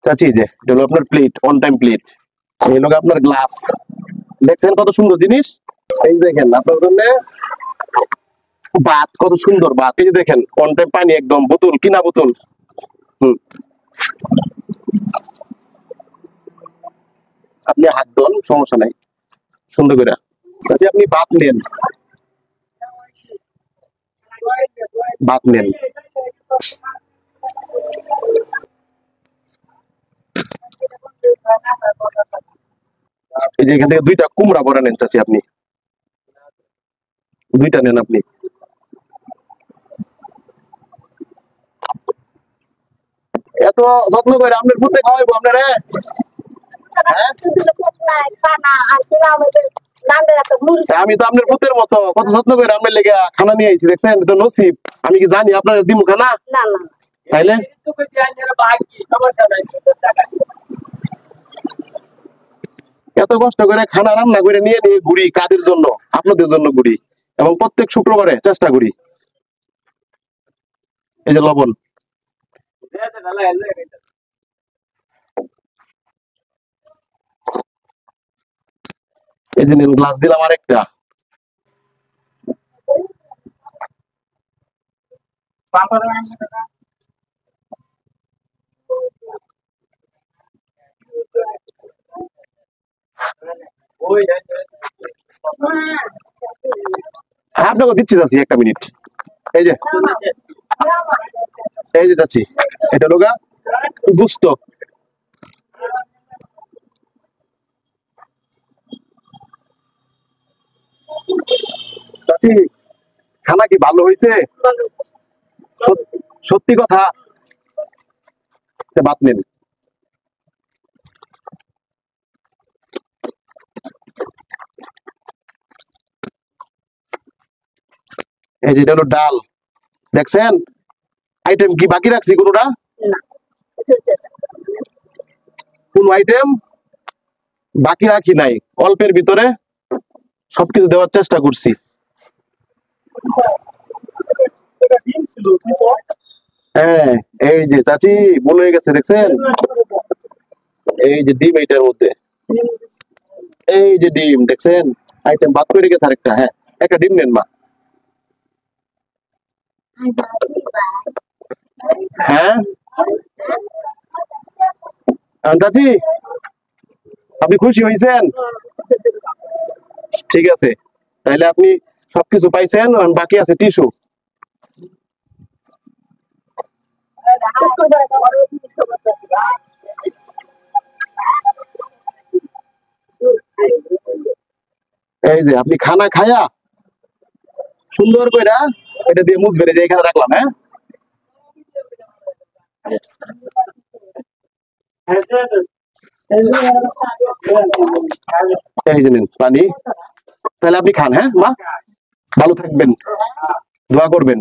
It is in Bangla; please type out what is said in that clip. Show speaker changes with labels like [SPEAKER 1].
[SPEAKER 1] চাচি যে এটা হলো আপনার প্লেট, অন টাইম প্লেট। এই হলো আপনার গ্লাস, দেখছেন কত সুন্দর জিনিস। এই দেখেন আপনার জন্য ভাত, কত সুন্দর ভাত। এই যে দেখেন অন টাইম পানি, একদম বোতল, কিনা বোতল। হুম, আপনি হাত ধোন, সমস্যা নাই, সুন্দর করে। চাচি আপনি ভাত নেন, ভাত নেন। এই যে এখান থেকে দুইটা কুমড়া ভরা নেন চাচি, আপনি দুইটা নেন আপনি। এত যত্ন করে আপনার পুতে খাওয়াইবো আপনারে, হ্যাঁ? আমি তো আপনার পুতের মতো কত যত্ন করে আপনার লেগে খানা নিয়ে আইছি, দেখছেন তো নসিব। আমি কি জানি আপনার দিমু খানা? তাইলে এত কষ্ট করে খানা রান্না করে নিয়ে নিয়ে ঘুরি কাদের জন্য? আপনাদের জন্য ঘুরি, এবং প্রত্যেক শুক্রবারে চেষ্টা করি। এই যে লবণ, এই যে নিন, গ্লাস দিলাম আরেকটা। আপনাকে দিচ্ছি চাচি, একটা মিনিট। এই যে, এই যে চাচি, এটা লোগা গুস্ত। চাচি খানা কি ভালো হয়েছে? সত্যি কথা, ভাত নেন। এই যে এটা হলো ডাল, দেখছেন আইটেম কি বাকি রাখছি কোনোটা? কোন আইটেম বাকি রাখি নাই, অল্পের ভিতরে সবকিছু দেওয়ার চেষ্টা করছি। হ্যাঁ, এই যে চাচি মনে হয়ে গেছে, দেখছেন এই যে ডিম এইটার মধ্যে, এই যে ডিম দেখছেন, আইটেম বাদ করে গেছে আরেকটা। হ্যাঁ, একটা ডিম নেন মা। হ্যাঁ চাচি, আপনি খুশি হয়েছেন? ঠিক আছে, তাইলে আপনি সবকিছু পাইছেন, বাকি আছে টিস্যু। এই যে আপনি খানা খায়া সুন্দর করে এটা দিয়ে মুছবেন, এই যে এখানে রাখলাম। হ্যাঁ, এই যে নিন পানি, তাহলে আপনি খান। হ্যাঁ মা, ভালো থাকবেন, দোয়া করবেন।